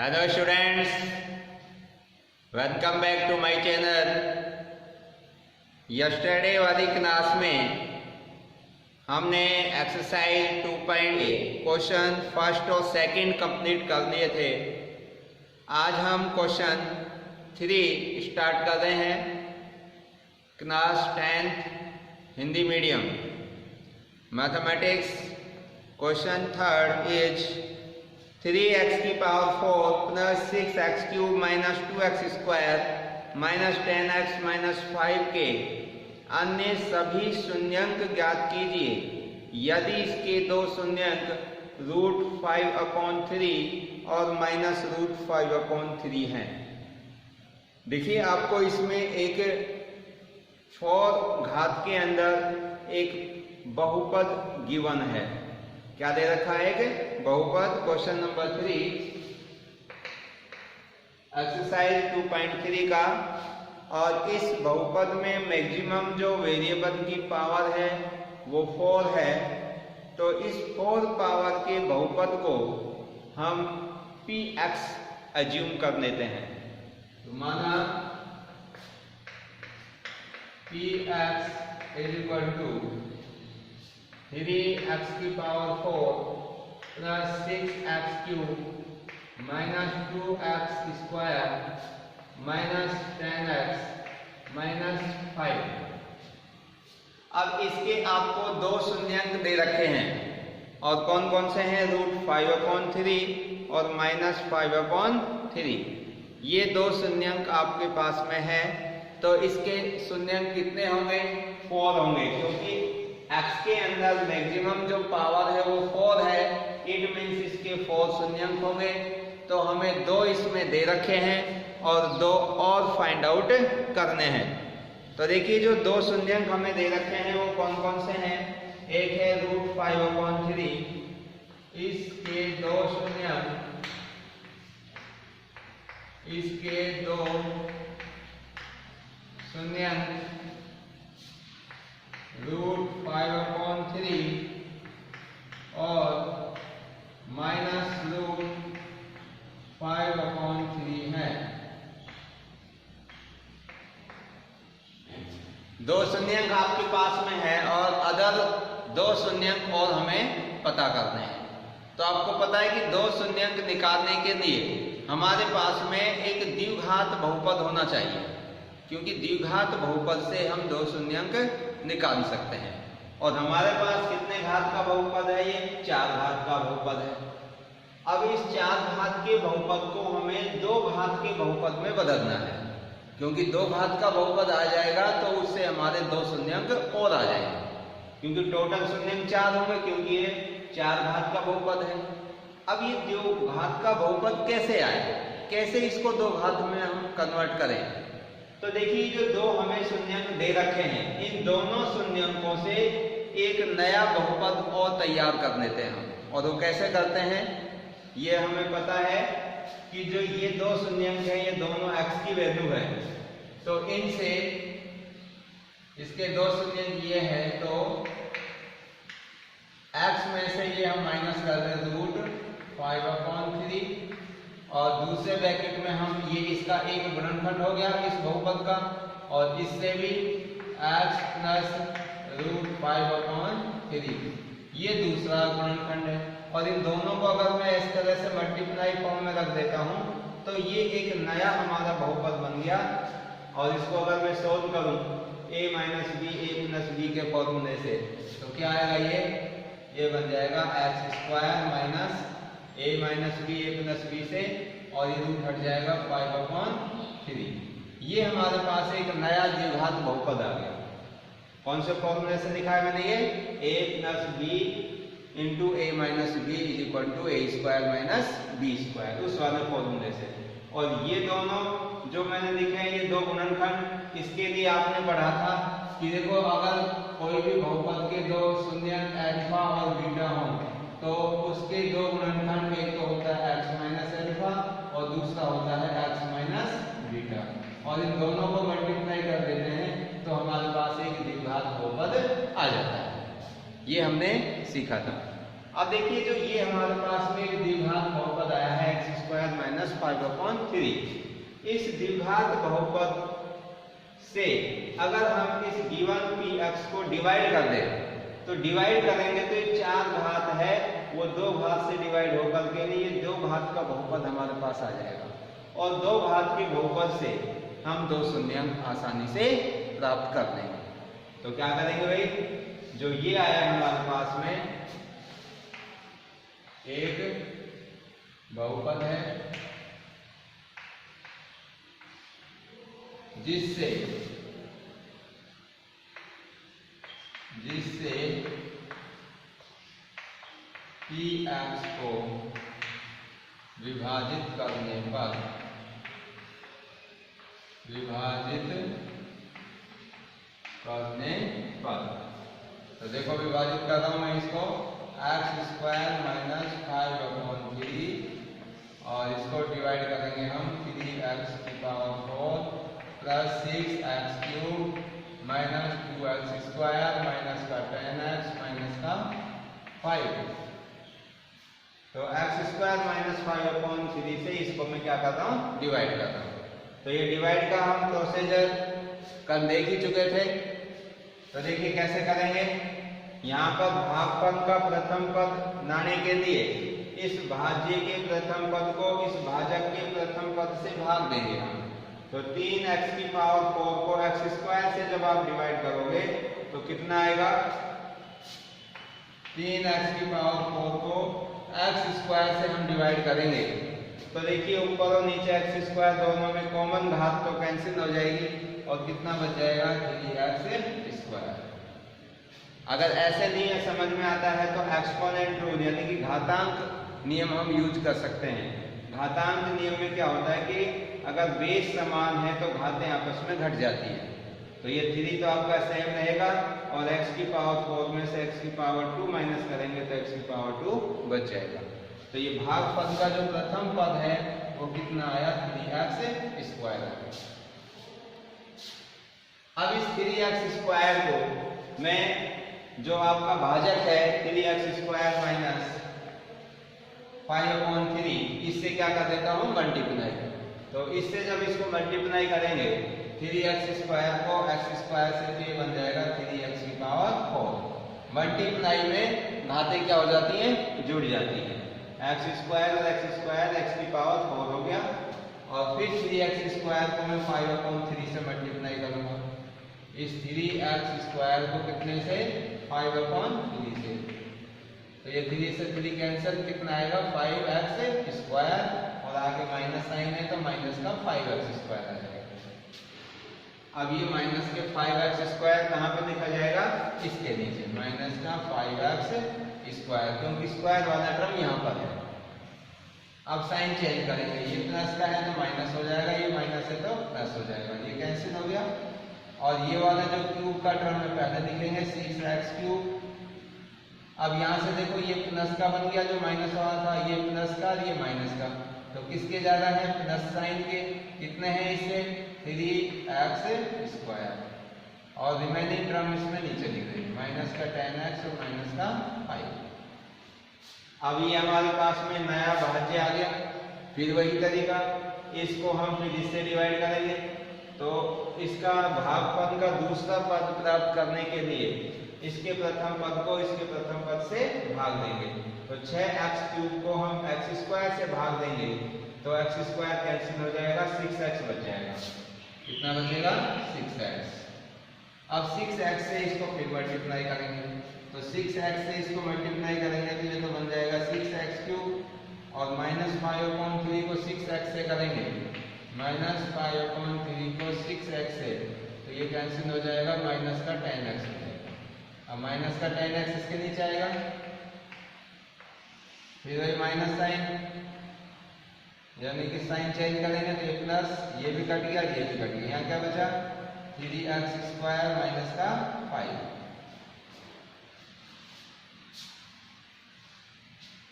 Hello students, welcome back to my channel. Yesterday वाली class में हमने एक्सरसाइज 2.8 क्वेश्चन फर्स्ट और सेकंड कंप्लीट कर लिए थे। आज हम क्वेश्चन 3 स्टार्ट कर रहे हैं। Class 10th Hindi medium mathematics. Question third is 3x की power 4 plus 6x cube minus 2x square minus 10x minus 5 के अन्य सभी शून्यंक ज्ञात कीजिए यदि इसके दो शून्यंक √5/3 और माइनस √5/3 हैं। देखिए आपको इसमें एक 4 घात के अंदर एक बहुपद गिवन है। क्या दे रखा है कि बहुपद। क्वेश्चन नंबर 3 एक्सरसाइज 2.3 का। और इस बहुपद में मैक्सिमम जो वेरिएबल की पावर है वो 4 है। तो इस 4 पावर के बहुपद को हम px एज्यूम कर लेते हैं। तो माना px is equal to 3x की power 4 plus 6x cube minus 2x square minus 10x minus 5। अब इसके आपको दो शून्यंक दे रखे हैं और कौन कौन से हैं, √5/3 और माइनस 5/3। ये दो शून्यंक आपके पास में है। तो इसके शून्यंक कितने होंगे, 4 होंगे, क्योंकि x के अंदर मैक्सिमम जो पावर है वो 4 है। इट मीन्स इसके 4 शून्यंक होंगे। तो हमें दो इसमें दे रखे हैं और दो और फाइंड आउट करने हैं। तो देखिए जो दो शून्यंक हमें दे रखे हैं वो कौन कौन से हैं। एक है √5/3, इसके दो शून्यंक, इसके दो शून्यंक √5/3 और माइनस √5/3 है। दो शून्यंक आपके पास में है और अदर दो शून्यंक और हमें पता करने हैं। तो आपको पता है कि दो शून्यंक निकालने के लिए हमारे पास में एक द्विघात बहुपद होना चाहिए, क्योंकि द्विघात बहुपद से हम दो शून्यंक निकाल सकते हैं। और हमारे पास कितने घात का बहुपद है, ये 4 घात का बहुपद है। अब इस 4 घात के बहुपद को हमें 2 घात के बहुपद में बदलना है, क्योंकि 2 घात का बहुपद आ जाएगा तो उससे हमारे दो शून्यंक और आ जाएंगे, क्योंकि टोटल शून्यंक 4 होंगे, क्योंकि ये 4 घात का बहुपद है। अब ये 2 घात का बहुपद कैसे आए, कैसे इसको 2 घात में हम कन्वर्ट करें। तो देखिए जो दो हमें शून्यंक दे रखे हैं, इन दोनों शून्यंकों से एक नया बहुपद और तैयार कर लेते हैं हम। और वो कैसे करते हैं, ये हमें पता है कि जो ये दो शून्यंक हैं ये दोनों x की वैल्यू है। तो इनसे इसके दो शून्यंक ये है, तो x में से ये हम माइनस कर दें √5/3 और दूसरे ब्रैकेट में हम ये इसका एक गुणनखंड हो गया इस बहुपद का, और इससे भी x प्लस √5/3 ये दूसरा गुणनखंड है। और इन दोनों को अगर मैं इस तरह से मल्टीप्लाई फॉर्म में रख देता हूं तो ये एक नया हमारा बहुपद बन गया। और इसको अगर मैं सोल्व करूं a minus B a plus B के फॉर्मूले से, तो क्या आएगा, ये बन जाएगा x square minus a minus B a plus B से, और ये रूट हट जाएगा 5/3। ये हमारे पास एक नया द्विघात बहुपद आ गया। कौन से फॉर्मूले से लिखा है मैंने, ये a plus B into a minus B is equal to a square minus B square, उस वाले फॉर्मूले से। और ये दोनों जो मैंने लिखे हैं ये दो गुणनखंड, इसके लिए आपने पढ़ा था कि देखो अगर कोई भी बहुपद के दो शून्यंक अल्फा और बीटा हो तो उसके दो गुणनखंड, एक तो होता है x माइनस अल्फा और दूसरा होता है x माइनस बीटा, और इन दोनों को मल्टीप्लाई कर देते हैं तो हमारे पास एक द्विघात बहुपद आ जाता है। ये हमने सीखा था। अब देखिए जो ये हमारे पास में एक द्विघात बहुपद आया है x² माइनस 5/3, इस द्विघात बहुपद से अगर हम इस गिवन px को डिवाइड कर दें तो डिवाइड करेंगे तो ये 4 घात है वो 2 घात से डिवाइड होकर के लिए 2 घात का बहुपद हमारे पास आ जाएगा और 2 घात के बहुपद से हम 2 शून्यंक आसानी से प्राप्त कर लेंगे। तो क्या करेंगे भाई, जो ये आया हमारे पास में एक बहुपद है जिससे px को विभाजित करने पर तो देखो विभाजित कर रहा हूं मैं इसको x² माइनस 5/3 और इसको डिवाइड करेंगे हम 3x⁴ plus 6x³ minus 2x² minus का 10x माइनस का 5। तो x² माइनस 5/3 से इसको मैं क्या करता हूँ, डिवाइड करता हूँ। तो ये डिवाइड का हम प्रोसीजर कल देख ही चुके थे। तो देखिए कैसे करेंगे, यहाँ पर भागफल का प्रथम पद लाने के लिए इस भाज्य के प्रथम पद को इस भाजक के प्रथम पद से भाग देंगे हम। तो 3x⁴ को x² से जब आप डिवाइड करोगे तो कितना आएगा, 3x⁴ को x² से हम डिवाइड करेंगे तो देखिए ऊपर और नीचे x² दोनों में कॉमन घात तो कैंसिल हो जाएगी और कितना बच जाएगा, 3x²। अगर ऐसे नहीं है समझ में आता है तो एक्सपोनेंट रूल यानी कि घातांक नियम हम यूज कर सकते हैं। घातांक नियम में क्या होता है कि अगर बेस समान है तो घातें आपस में घट जाती है। तो ये 3 तो आपका सेम रहेगा और x⁴ में से x⁴ माइनस करेंगे तो x⁴ बच जाएगा। तो ये भागफल का जो प्रथम पद है वो कितना आया, 3x²। अब इस 3x² को मैं जो आपका भाजक है 3x² माइनस 5/3 इससे क्या कर देता हूँ, मल्टीप्लाई। तो इससे जब इसको मल्टीप्लाई करेंगे 3x² को x² से ये बन जाएगा 3x⁴। मल्टीप्लाई में घातें क्या हो जाती हैं, जुड़ जाती हैं। x² और x² हो गया और फिर 3x² को मैं 5/3 से मल्टीप्लाई करूंगा। इस 3x² को कितने से, 5/3 से। तो ये 3 से 3 कैंसिल, कितना आएगा, 5x² और आगे माइनस साइन है तो माइनस का 5x² आ जाएगा। अब ये माइनस के 5x² कहाँ पे लिखा जाएगा, इसके नीचे माइनस का 5x², क्योंकि स्क्वायर वाला टर्म यहाँ पर है। अब साइन चेंज करेंगे, ये प्लस का है तो माइनस हो जाएगा, ये माइनस है तो प्लस हो जाएगा, ये कैंसिल हो गया। और ये वाला जो क्यूब का टर्म है पहले लिखेंगे 6x³। अब यहाँ से देखो ये प्लस का बन गया, जो माइनस वाला था ये प्लस का और ये माइनस का, तो किसके ज्यादा है, प्लस साइन के। कितने हैं इससे, 3x² और रिमेनिंग टर्म इसमें नीचे लिख देंगे, माइनस का 10x और माइनस का 5। अब ये हमारे पास में नया भाज्य आ गया। फिर वही तरीका, इसको हम फिर इससे डिवाइड करेंगे तो इसका भागफल का दूसरा पद प्राप्त करने के लिए इसके प्रथम पद को इसके प्रथम पद से भाग देंगे। तो 6x³ को हम x² से भाग देंगे तो x² कैंसिल हो जाएगा, 6x बच जाएगा। कितना बचेगा, 6x। अब 6x से इसको फिर मल्टीप्लाई करेंगे तो 6x से इसको मल्टीप्लाई करेंगे तो ये तो बन जाएगा 6x³ और माइनस 5/3 को 6x से करेंगे, माइनस 5/3 को 6x से, तो ये कैंसिल हो जाएगा, माइनस का 10x हो जाएगा। अब माइनस का 10x इसके नीचे आएगा, फिर वही माइनस साइन, यानी कि साइन चेंज करेंगे तो ये प्लस, ये भी कट गया, ये भी कट गया। यहाँ क्या बचा, 3x² माइनस का 5।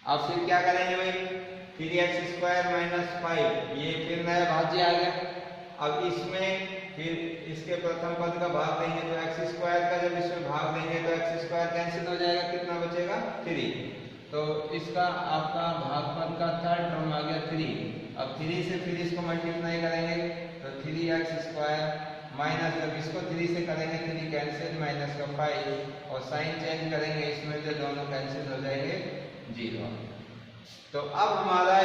अब फिर क्या करेंगे भाई, 3x² माइनस 5, ये फिर नया भाज्य आ गया। अब इसमें फिर इसके प्रथम पद का भाग देंगे तो x² का जब इसमें भाग देंगे तो x² कैंसिल हो जाएगा, कितना बचेगा, 3। तो इसका आपका भागफल का थर्ड टर्म आ गया 3। अब 3 से फिर इसको मल्टीप्लाई करेंगे तो 3x² माइनस, जब इसको 3 से करेंगे 3 कैंसिल, माइनस का 5 और साइन चेंज करेंगे इसमें तो दोनों कैंसिल हो जाएंगे 0। तो अब हमारा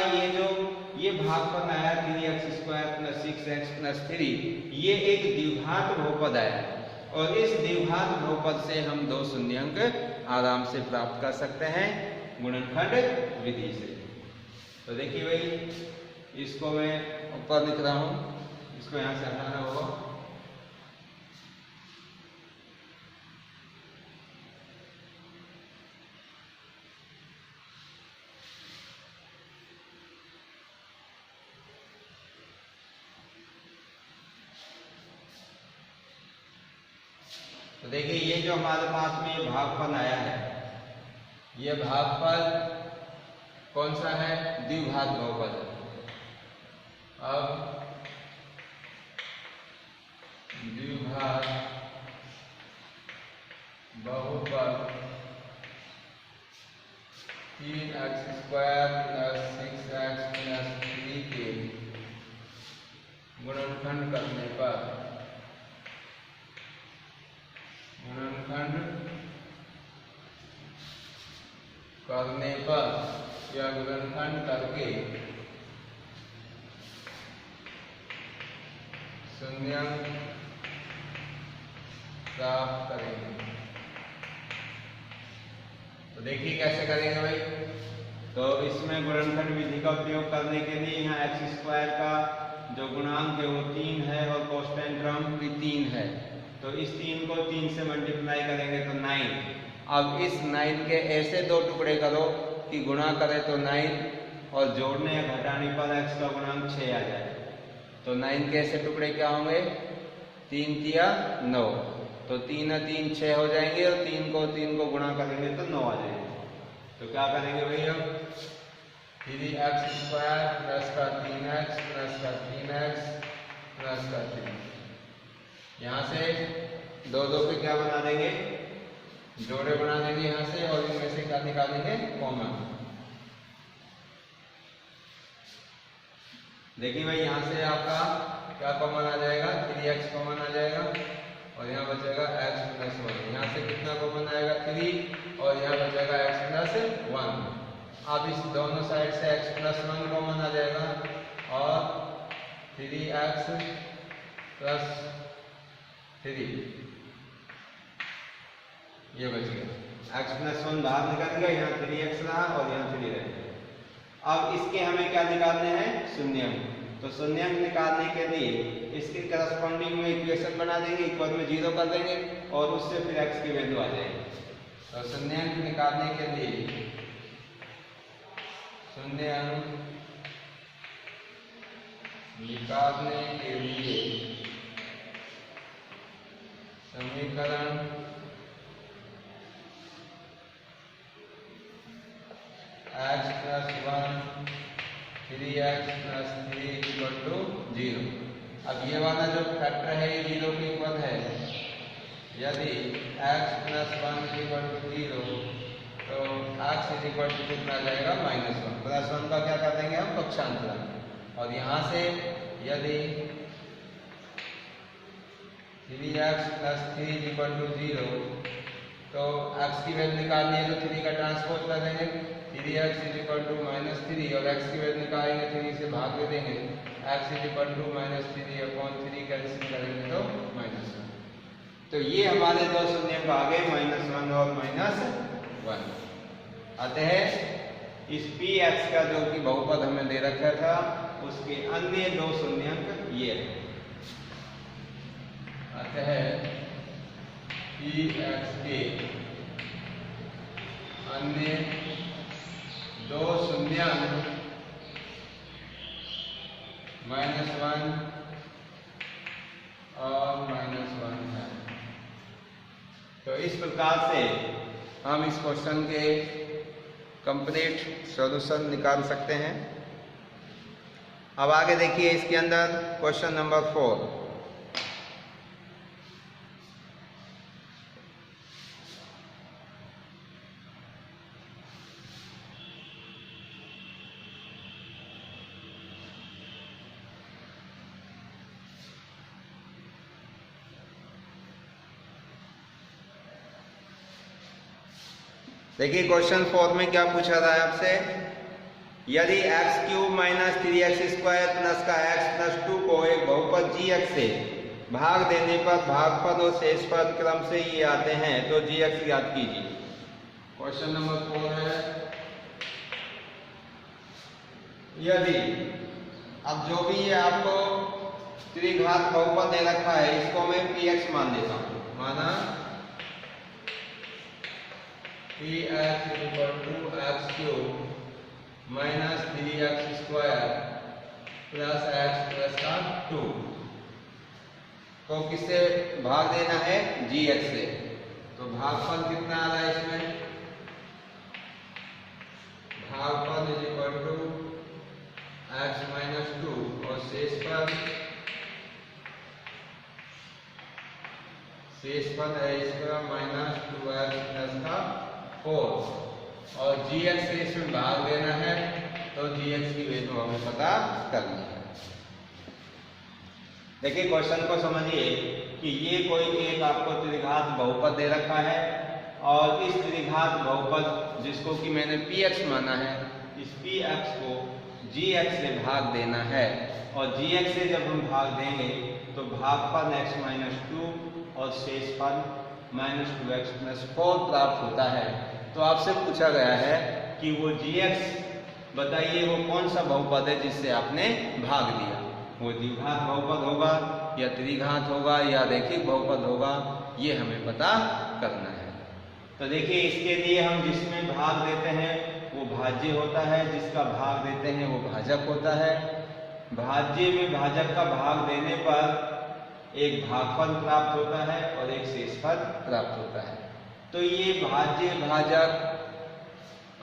ये भागफल आया 3x² + 6x + 3, ये एक द्विघात बहुपद आया और इस द्विघात बहुपद से हम दो शून्यंक आराम से प्राप्त कर सकते हैं गुणनखंड विधि से। तो देखिए भाई, इसको मैं ऊपर लिख रहा हूं, इसको यहां से हटाना होगा। तो देखिए, ये जो हमारे पास में भागफल आया है, ये भागफल कौन सा है? द्विघात बहुपद। अब द्विघात बहुपद 3x² + 6x + 3 के गुणनखंड करने पर या गुणनखंड करके शून्यंक प्राप्त करेंगे। तो देखिए कैसे करेंगे भाई। तो इसमें गुणनखंड विधि का उपयोग करने के लिए यहाँ x² का जो गुणांक है वो 3 है और कांस्टेंट टर्म भी 3 है। तो इस 3 को 3 से मल्टीप्लाई करेंगे तो 9। अब इस 9 के ऐसे दो टुकड़े करो कि गुणा करें तो 9 और जोड़ने या घटाने पर x का गुणांक 6 आ जाए। तो 9 के ऐसे टुकड़े क्या होंगे? 3 तिया 9, तो 3 और 3 6 हो जाएंगे और 3 को गुणा करेंगे तो 9 आ जाएंगे। तो क्या करेंगे भाई, हम 3x² + 3x + 3x + 3, यहाँ से दो पे क्या बना देंगे? जोड़े बना देंगे यहाँ से, और इनमें से क्या निकालेंगे? कॉमन। देखिए भाई, यहाँ से आपका क्या कॉमन आ जाएगा? 3x कॉमन आ जाएगा और यहाँ बचेगा x + 1। यहाँ से कितना कॉमन आएगा? 3, और यहाँ बचेगा x + 1। अब इस दोनों साइड से x + 1 कॉमन आ जाएगा और 3x + 3 ये बच गया। x + 1 बाहर निकल गया, यहाँ 3x रहा और यहाँ 3 रहेगा। अब इसके हमें क्या निकालने हैं? शून्यंक। तो शून्यंक निकालने के लिए इसके करस्पॉन्डिंग में इक्वेशन बना देंगे, इक्वल में 0 कर देंगे और उससे फिर x की वैल्यू आ जाएगी। तो शून्यंक निकालने के लिए समीकरण x + 1 3x + 3 = 0। अब ये वाला जो फैक्टर है ये 0 के इक्वल है। यदि x + 1 = 0 तो x कितना आ जाएगा? -1। +1 का क्या कर देंगे हम? पक्षांतरण। और यहाँ से यदि 3x + 3 = 0 तो x की वैल्यू निकालनी है तो 3 का ट्रांसपोज कर देंगे। 3x = -3 और x की वैल्यू निकालेंगे 3 से भाग दे देंगे। x = -3/3 कैंसिल करेंगे तो -1। तो ये हमारे दो शून्यंक आ गए, -1 और -1। अतः इस px का जो कि बहुपद हमें दे रखा था उसके अन्य दो शून्यंक ये है। अतः px के अन्य दो शून्यंक -1 और -1 है। तो इस प्रकार से हम इस क्वेश्चन के कंप्लीट सॉल्यूशन निकाल सकते हैं। अब आगे देखिए इसके अंदर क्वेश्चन नंबर 4। देखिए क्वेश्चन 4 में क्या पूछा था आपसे, यदि x³ माइनस 3x² प्लस का x प्लस 2 को एक बहुपद gx से भाग देने पर भागफल और शेषफल क्रम से ये आते हैं तो gx याद कीजिए। क्वेश्चन नंबर 4 है, यदि अब जो भी ये आपको त्रिघात बहुपद दे रखा है इसको मैं px मान लेता हूं, माना px = x³ minus 3x² plus x plus का 2 को किससे भाग देना है, gx से। तो भागफल कितना आ रहा है इसमें, भागफल = x माइनस 2 और शेषफल है इसका माइनस 2x प्लस का 4 और gx से इसमें भाग देना है तो gx की वैल्यू हमें पता करनी है। देखिए क्वेश्चन को समझिए कि ये कोई एक आपको त्रिघात बहुपद दे रखा है और इस त्रिघात बहुपद जिसको कि मैंने px माना है, इस px को gx से भाग देना है और gx से जब हम भाग देंगे तो भागफल x माइनस 2 और शेषफल माइनस 2x प्लस 4 प्राप्त होता है। तो आपसे पूछा गया है कि वो gx बताइए वो कौन सा बहुपद है जिससे आपने भाग दिया, वो द्विघात बहुपद होगा या त्रिघात होगा या रैखिक बहुपद होगा, ये हमें पता करना है। तो देखिए इसके लिए हम जिसमें भाग देते हैं वो भाज्य होता है, जिसका भाग देते हैं वो भाजक होता है। भाज्य में भाजक का भाग देने पर एक भागफल प्राप्त होता है और एक शेषफल प्राप्त होता है। तो ये भाज्य भाजक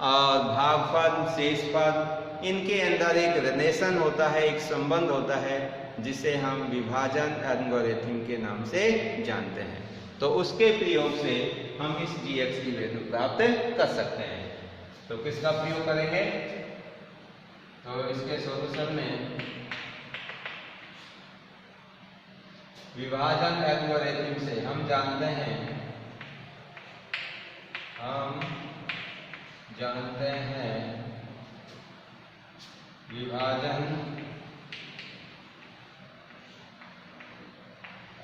और भागफल शेषफल इनके अंदर एक रिलेशन होता है, एक संबंध होता है जिसे हम विभाजन एल्गोरिथम के नाम से जानते हैं। तो उसके प्रयोग से हम इस gx की वैल्यू प्राप्त कर सकते हैं। तो किसका प्रयोग करेंगे, तो इसके सॉल्यूशन में विभाजन एल्गोरिथम से हम जानते हैं विभाजन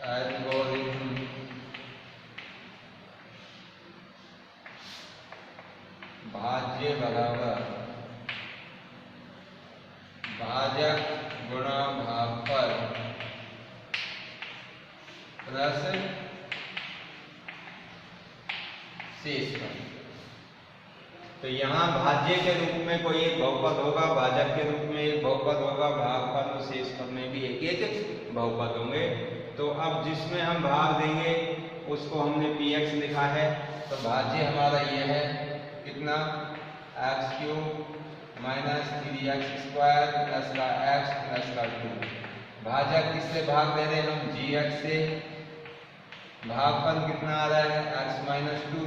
एल्गोरिथम भाज्य बराबर भाजक गुणा भागफल प्लस शेषफल। तो यहाँ भाज्य के रूप में कोई एक बहुपद होगा, भाजक के रूप में एक बहुपद होगा, भागफल और शेषफल में भी एक बहुपद होंगे। तो अब जिसमें हम भाग देंगे उसको हमने px लिखा है। तो भाज्य हमारा ये है कितना, x³ माइनस 3x² प्लस का x प्लस का 2। भाजक किससे भाग दे रहे हैं हम, gx से। भागफल कितना आ रहा है, x माइनस 2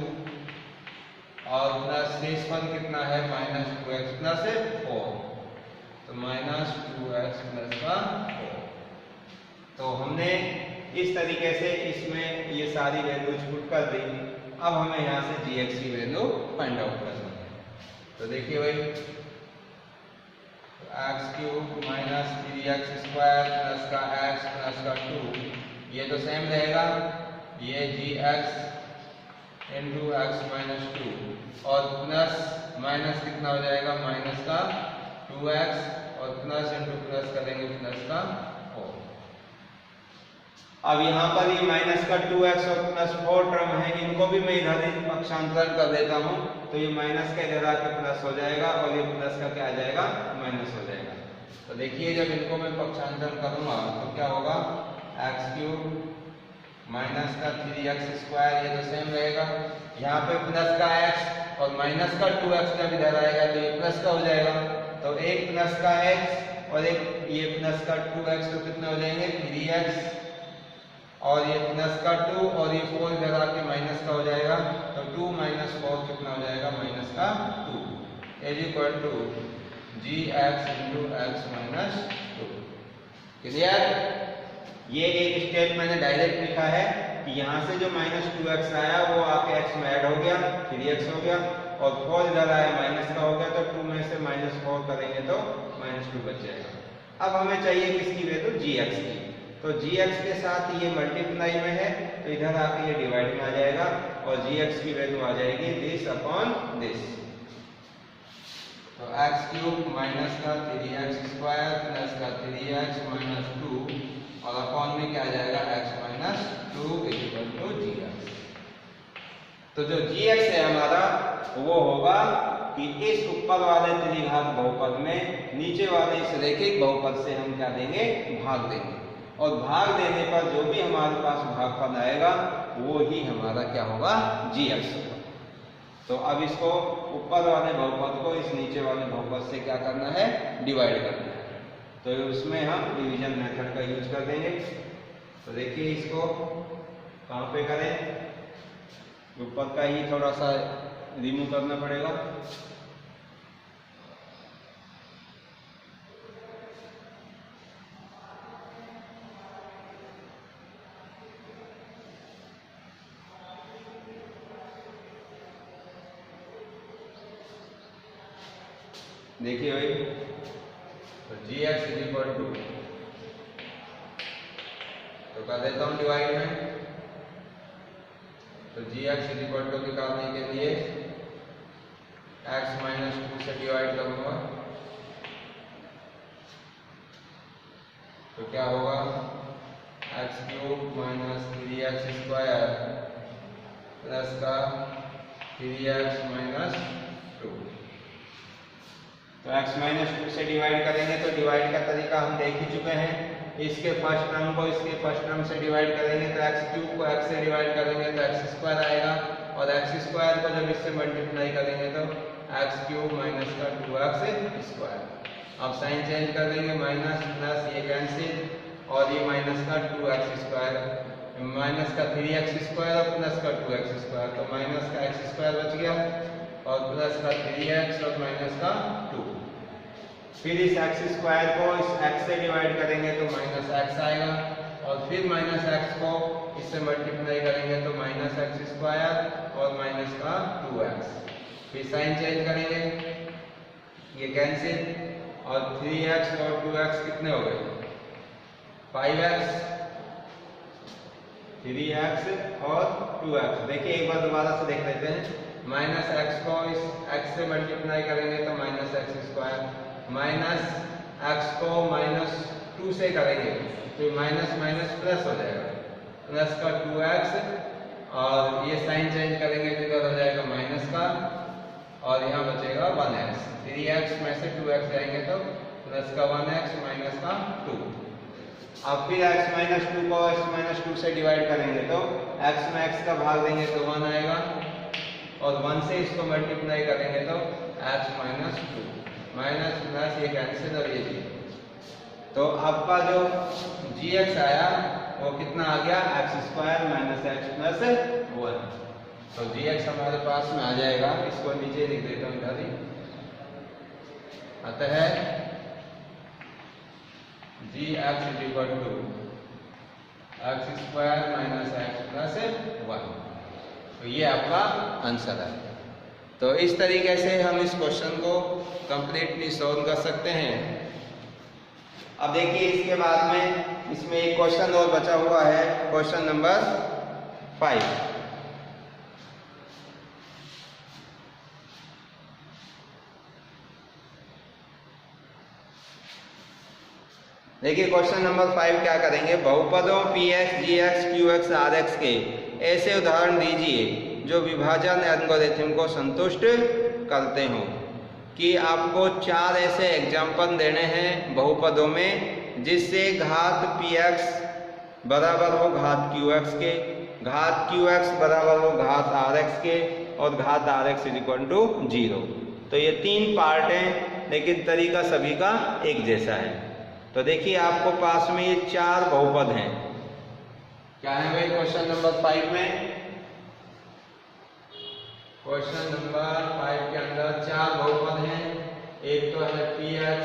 और प्लस शेषफल कितना है, माइनस 2x प्लस 4। तो माइनस 2x प्लस का 4। तो हमने इस तरीके से इसमें ये सारी वैल्यूज पुट कर दी। अब हमें यहाँ से gx की वैल्यू फाइंड आउट करनी है। तो देखिए भाई, x³ माइनस 3x² प्लस का x प्लस का 2 ये तो सेम रहेगा, ये gx इंटू x माइनस 2 और प्लस माइनस कितना हो जाएगा, माइनस का 2x और प्लस इंटू प्लस करेंगे प्लस का 4। अब यहाँ पर ये माइनस का 2x और प्लस 4 टर्म है, इनको भी मैं इधर पक्षांतरण कर देता हूँ। तो ये माइनस का इधर आके प्लस हो जाएगा और ये प्लस का क्या आ जाएगा, माइनस हो जाएगा। तो देखिए जब इनको मैं पक्षांतरण करूंगा तो क्या होगा, x³ माइनस का 3x² ये तो सेम रहेगा, यहाँ पे प्लस का x और माइनस का 2x का भी इधर आएगा तो ये प्लस का हो जाएगा। तो एक प्लस का x और एक ये प्लस का 2x तो कितने हो जाएंगे, 3x और ये प्लस का 2 और ये 4 इधर आके माइनस का हो जाएगा। तो 2 माइनस 4 कितना हो जाएगा, माइनस का 2 is equal to gx into x minus 2। Clear. ये एक स्टेप मैंने डायरेक्ट लिखा है कि यहाँ से जो माइनस 2x आया वो आके x में ऐड हो गया, 3x हो गया और 4 इधर आया माइनस का हो गया, तो 2 में से -4 करेंगे तो -2 बच जाएगा। अब हमें चाहिए किसकी वैल्यू, gx की। तो gx के साथ ये मल्टीप्लाई में है तो इधर आके ये डिवाइड में आ जाएगा और gx की वैल्यू आ जाएगी दिस अपॉन दिस। तो x³ माइनस का 3x² प्लस का 3x माइनस 2 और अपॉन में क्या आ जाएगा x minus 2 equal to gx। तो जो gx है हमारा वो होगा कि इस ऊपर वाले त्रिघात बहुपद में नीचे वाले इस रैखिक बहुपद से हम क्या देंगे, भाग देंगे, और भाग देने पर जो भी हमारे पास भागफल आएगा वो ही हमारा क्या होगा, gx होगा। तो अब इसको ऊपर वाले बहुपद को इस नीचे वाले बहुपद से क्या करना है, डिवाइड करना है। तो उसमें हम डिवीजन मेथड का यूज कर देंगे। तो देखिए इसको कहाँ पे करें, ऊपर का ही थोड़ा सा रिमूव करना पड़ेगा। देखिए भाई, तो gx इक्वल टू, तो कर देता हूं डिवाइड में। तो gx इक्वल टू निकालने के लिए x माइनस 2 से डिवाइड करूंगा, तो क्या होगा, x³ माइनस 3x² प्लस का 3x माइनस 2। तो x माइनस 2 से डिवाइड करेंगे तो डिवाइड का तरीका हम देख ही चुके हैं। इसके फर्स्ट टर्म को इसके फर्स्ट टर्म से डिवाइड करेंगे तो x³ को x से डिवाइड करेंगे तो x² आएगा, और x² को जब इससे मल्टीप्लाई करेंगे तो x³ माइनस का 2x²। अब साइन चेंज कर देंगे, माइनस प्लस ये कैंसिल, और ये माइनस का 2x², माइनस का 3x² और प्लस का 2x², तो माइनस का x² बच गया और प्लस का 3x और माइनस का 2। फिर इस x² को इस x से डिवाइड करेंगे तो माइनस x आएगा, और फिर माइनस x को इससे मल्टीप्लाई करेंगे तो माइनस x² और माइनस का 2x। फिर साइन चेंज करेंगे, ये कैंसिल, और 3x और 2x कितने हो गए, 5x, 3x और 2x। देखिए एक बार दोबारा से देख लेते हैं, माइनस x को इस x से मल्टीप्लाई करेंगे तो माइनस x², माइनस x को माइनस 2 से करेंगे तो माइनस माइनस प्लस हो जाएगा, प्लस का 2x, और ये साइन चेंज करेंगे तो इधर हो जाएगा माइनस का, और यहाँ बचेगा 1x। 3x में से 2x जाएंगे तो प्लस का 1x माइनस का 2। अब फिर x माइनस 2 को x माइनस 2 से डिवाइड करेंगे तो x में x का भाग देंगे तो 1 आएगा, और 1 से इसको मल्टीप्लाई करेंगे तो x माइनस 2, माइनस प्लस ये कैंसिल और ये 0। तो आपका जो gx आया वो कितना आ गया, x² माइनस x प्लस 1। तो gx हमारे पास में आ जाएगा, इसको नीचे लिख देता हूँ इधर ही, अतः gx equal to x² minus x plus 1। तो ये आपका आंसर है। तो इस तरीके से हम इस क्वेश्चन को कंप्लीटली सॉल्व कर सकते हैं। अब देखिए इसके बाद में इसमें एक क्वेश्चन और बचा हुआ है, क्वेश्चन नंबर 5। देखिए क्वेश्चन नंबर 5 क्या करेंगे, बहुपदों px, gx, qx, rx के ऐसे उदाहरण दीजिए जो विभाजन एल्गोरिथम को संतुष्ट करते हो। कि आपको 4 ऐसे एग्जाम्पल देने हैं बहुपदों में जिससे घात px बराबर हो घात qx के, घात qx बराबर हो घात rx के, और घात rx इक्वल टू 0। तो ये 3 पार्ट हैं, लेकिन तरीका सभी का एक जैसा है। तो देखिए आपको पास में ये 4 बहुपद हैं। क्या है भाई क्वेश्चन नंबर 5 में, क्वेश्चन नंबर 5 के अंदर 4 बहुपद हैं। एक तो है px,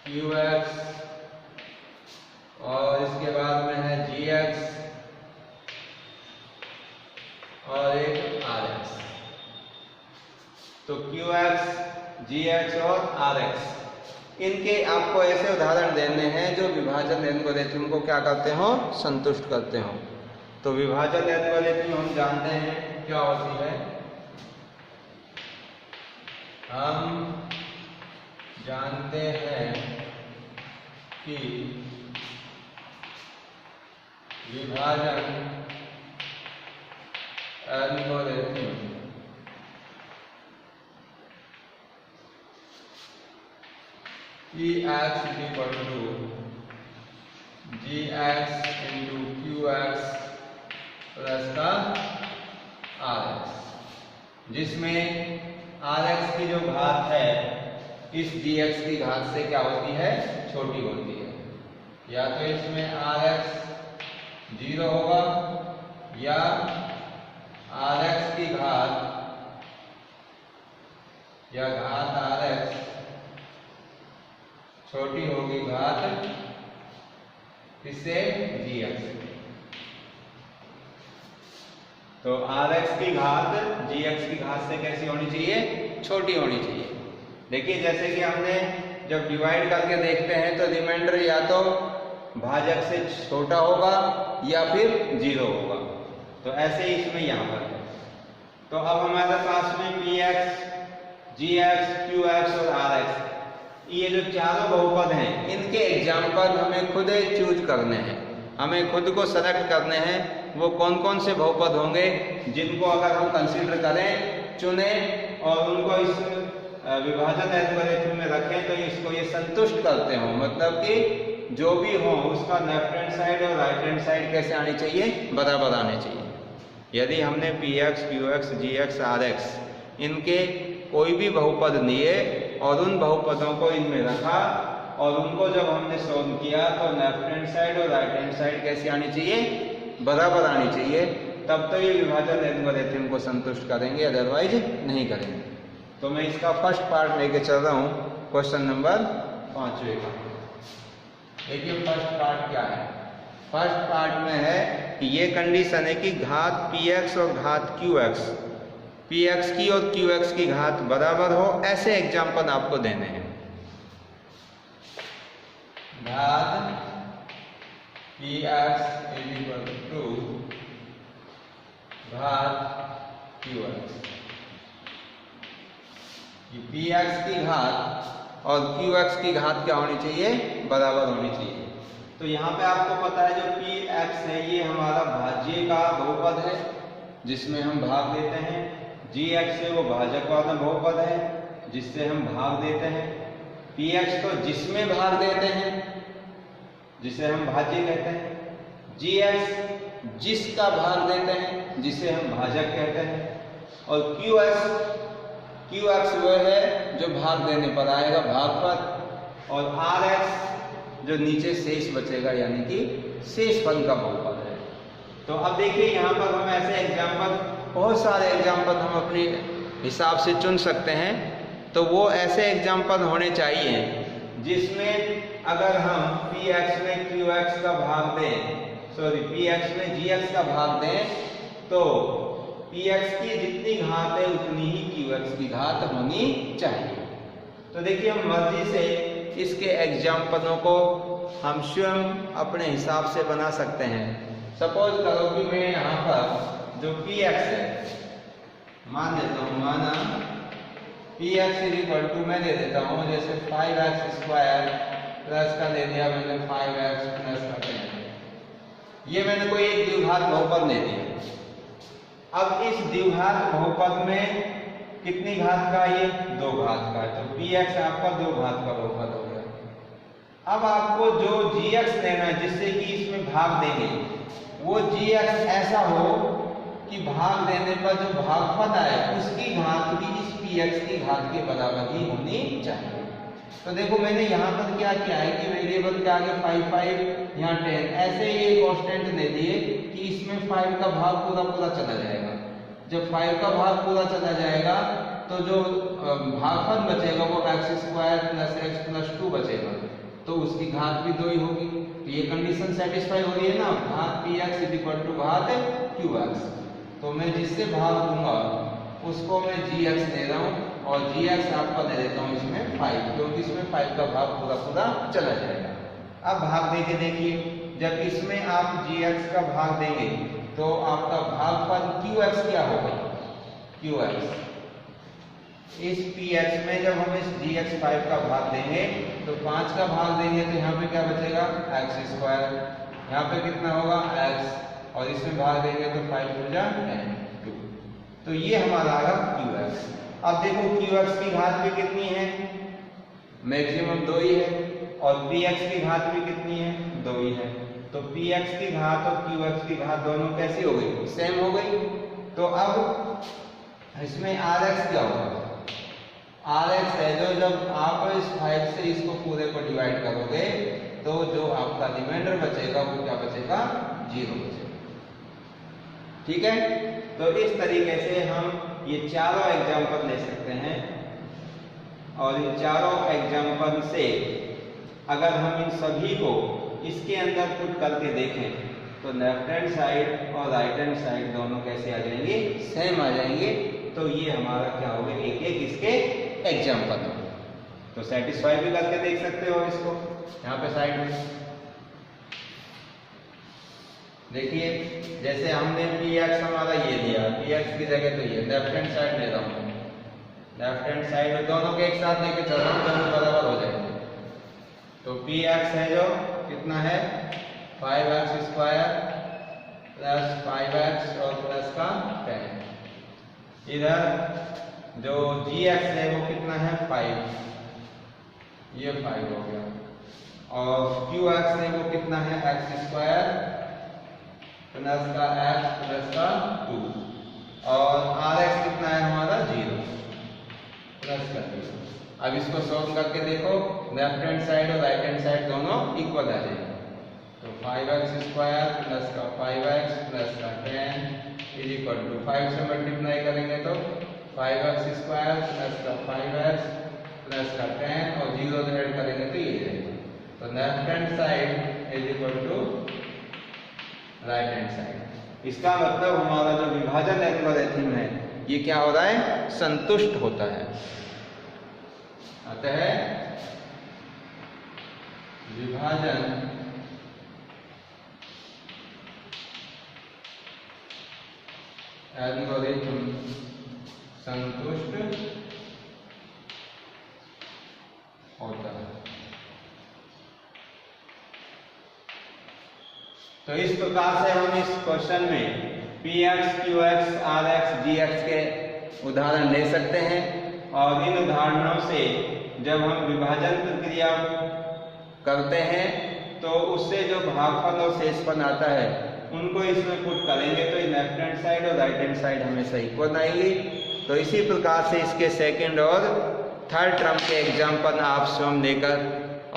qx, और इसके बाद में है gx, और एक rx। GH और RX, इनके आपको ऐसे उदाहरण देने हैं जो विभाजन एल्गोरिथम को क्या करते हो, संतुष्ट करते हो। तो विभाजन एल्गोरिथम हम जानते हैं क्या होती है, हम जानते हैं कि विभाजन algorithm EX = GX into QX plus का RX, जिसमें RX की जो घात है इस GX की घात से क्या होती है, छोटी होती है। या तो इसमें RX 0 होगा या RX की घात या घात RX छोटी होगी घात इससे GX। तो RX की घात GX की घात से कैसी होनी चाहिए, छोटी होनी चाहिए। देखिए जैसे कि हमने जब डिवाइड करके देखते हैं तो रिमाइंडर या तो भाजक से छोटा होगा या फिर 0 होगा, तो ऐसे ही इसमें यहाँ पर है। तो अब हमारे पास में PX, GX, QX और RX, ये जो चारों बहुपद हैं इनके एग्जाम्पल हमें खुद चूज करने हैं, हमें खुद को सेलेक्ट करने हैं वो कौन कौन से बहुपद होंगे जिनको अगर हम कंसीडर करें, चुने और उनको इस विभाजन एल्गोरिथम में रखें तो इसको ये संतुष्ट करते हो, मतलब कि जो भी हो उसका लेफ्ट हैंड साइड और राइट हैंड साइड कैसे आनी चाहिए, बराबर आने चाहिए। यदि हमने PX, QX, GX, RX इनके कोई भी बहुपद लिए और उन बहुपदों को इनमें रखा और उनको जब हमने सोल्व किया तो लेफ्ट हैंड साइड और राइट हैंड साइड कैसी आनी चाहिए, बराबर आनी चाहिए, तब तो ये विभाजन एल्गोरिथम को संतुष्ट करेंगे, अदरवाइज नहीं करेंगे। तो मैं इसका फर्स्ट पार्ट लेके चल रहा हूँ, क्वेश्चन नंबर 5वें का। देखिए फर्स्ट पार्ट क्या है, फर्स्ट पार्ट में है कि ये कंडीशन है कि घात PX और घात QX, PX की और QX की घात बराबर हो, ऐसे एग्जाम्पल आपको देने हैं। घात PX = घात QX, PX की घात और QX की घात क्या होनी चाहिए, बराबर होनी चाहिए। तो यहाँ पे आपको पता है जो PX है ये हमारा भाज्य का बहुपद है जिसमें हम भाग देते हैं, GX है वो भाजक वाला बहुपद है जिससे हम भाग देते हैं, PX तो जिसमें भाग देते हैं जिसे हम भाज्य कहते हैं, GX जिसका भाग देते हैं जिसे हम भाजक कहते हैं, और QX वो है जो भाग देने पर आएगा, भाग पर, और RX जो नीचे शेष बचेगा यानी कि शेषफल का बहुपद है। तो अब देखिए यहाँ पर हम ऐसे एग्जाम्पल, बहुत सारे एग्जाम्पल हम अपने हिसाब से चुन सकते हैं। तो वो ऐसे एग्जाम्पल होने चाहिए जिसमें अगर हम PX में QX का भाग दें, PX में GX का भाग दें तो PX की जितनी घात है उतनी ही QX की घात होनी चाहिए। तो देखिए हम मर्जी से इसके एग्जाम्पलों को हम स्वयं अपने हिसाब से बना सकते हैं। सपोज करो कि मैं यहाँ पर जो PX है मान लेता हूँ, माना PX = मैं दे देता हूँ जैसे 5x² प्लस का दे दिया मैंने 5x प्लस का 10, ये मैंने कोई एक द्विघात बहुपद ले दिया। अब इस द्विघात बहुपद में कितनी घात का, ये 2 घात का है, तो PX आपका 2 घात का बहुपद हो गया। अब आपको जो GX लेना है जिससे कि इसमें भाग देंगे, वो GX ऐसा हो कि भाग देने पर जो भागफल आए उसकी घात भी इस PX की घात के बराबर ही होनी चाहिए। तो देखो मैंने यहाँ पर क्या किया है कि वेरिएबल के आगे 5 यहाँ 10 ऐसे ये कांस्टेंट दे दिए कि इसमें 5 का भाग पूरा चला जाएगा। जब 5 का भाग पूरा चला जाएगा तो जो भागफल बचेगा वो x² + x + 2 बचेगा, तो उसकी घात भी 2 ही होगी। तो ये कंडीशन सेटिस्फाई हो रही है ना, घात PX = घात QX। तो मैं जिससे भाग दूंगा उसको मैं GX ले रहा हूँ, और gx आपका दे देता हूँ इसमें 5, क्योंकि इसमें 5 का भाग पूरा पूरा चला जाएगा। अब भाग देके देखिए, जब इसमें आप gx का भाग देंगे तो आपका भागफल qx क्या होगा, qx। इस px में जब हम इस gx 5 का भाग देंगे तो 5 का भाग देंगे तो यहाँ पे क्या बचेगा x², यहाँ पे कितना होगा x, और इसमें भाग देंगे तो 5 हो जाए 2। तो ये हमारा आएगा qx। अब देखो qx की घात भी कितनी है, मैक्सिमम 2 ही है, और px की घात भी कितनी है, 2 ही है। तो px की घात और qx की घात दोनों कैसी हो गई, सेम हो गई। तो अब इसमें rx क्या होगा, rx है जो जब आप इस 5 से इसको पूरे को डिवाइड करोगे तो जो आपका रिमाइंडर बचेगा वो क्या बचेगा, 0 बचेगा। ठीक है, तो इस तरीके से हम ये चारों एग्जाम्पल ले सकते हैं, और इन चारों एग्जाम्पल से अगर हम इन सभी को इसके अंदर पुट करके देखें तो लेफ्ट हैंड साइड और राइट हैंड साइड दोनों कैसे आ जाएंगे, सेम आ जाएंगे। तो ये हमारा क्या हो गया, एक एक इसके एग्जाम्पल। तो सेटिस्फाई भी करके देख सकते हो इसको, यहाँ पे साइड में देखिए, जैसे हमने px हमारा ये दिया, px की जगह तो ये लेफ्ट हैंड साइड ले रहा हूँ, लेफ्ट हैंड साइड दोनों के एक साथ लेके चल रहा हूँ, दोनों बराबर हो जाएंगे। तो px है जो कितना है 5x² प्लस 5x और प्लस का 10। इधर जो gx है वो कितना है 5, ये 5 हो गया, और qx है वो कितना है x² प्लस का x प्लस का 2, और rx कितना है हमारा 0 प्लस का 0। अब इसको सॉल्व करके देखो, लेफ्ट हैंड साइड और राइट हैंड साइड दोनों इक्वल आ जाएंगे। तो 5x² प्लस का 5x प्लस का 10 इज इक्वल टू 5 से मल्टीप्लाई करेंगे तो 5x² प्लस का 5x प्लस का 10 और 0 ऐड करेंगे तो ये जाएगा। तो left hand side is equal to right hand side. इसका मतलब हमारा जो विभाजन एल्गोरिथम है ये क्या हो रहा है, संतुष्ट होता है। अतः विभाजन एल्गोरिथम संतुष्ट होता है। तो इस प्रकार से हम इस क्वेश्चन में px, qx, rx, gx के उदाहरण ले सकते हैं, और इन उदाहरणों से जब हम विभाजन प्रक्रिया करते हैं तो उससे जो भागफल और शेषफल आता है उनको इसमें पुट करेंगे तो लेफ्ट हैंड साइड और राइट हैंड साइड हमेशा इक्वल आएंगी। तो इसी प्रकार से इसके सेकंड और थर्ड टर्म के एग्जाम्पल आप स्वयं लेकर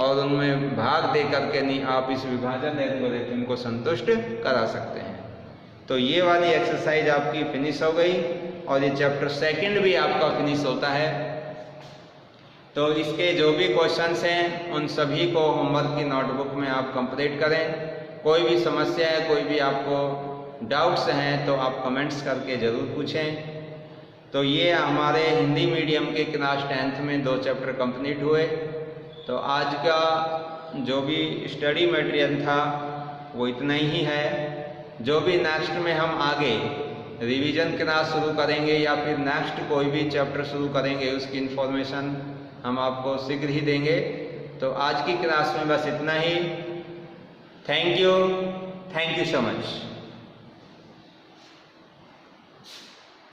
और उनमें भाग दे करके नहीं आप इस विभाजन एल्गोरिथम को संतुष्ट करा सकते हैं। तो ये वाली एक्सरसाइज आपकी फिनिश हो गई, और ये चैप्टर सेकंड भी आपका फिनिश होता है। तो इसके जो भी क्वेश्चंस हैं उन सभी को होमवर्क की नोटबुक में आप कंप्लीट करें। कोई भी समस्या है, कोई भी आपको डाउट्स हैं तो आप कमेंट्स करके ज़रूर पूछें। तो ये हमारे हिंदी मीडियम के क्लास 10th में 2 चैप्टर कंप्लीट हुए। तो आज का जो भी स्टडी मटेरियल था वो इतना ही है। जो भी नेक्स्ट में हम आगे रिवीजन क्लास शुरू करेंगे या फिर नेक्स्ट कोई भी चैप्टर शुरू करेंगे उसकी इन्फॉर्मेशन हम आपको शीघ्र ही देंगे। तो आज की क्लास में बस इतना ही। Thank you so much.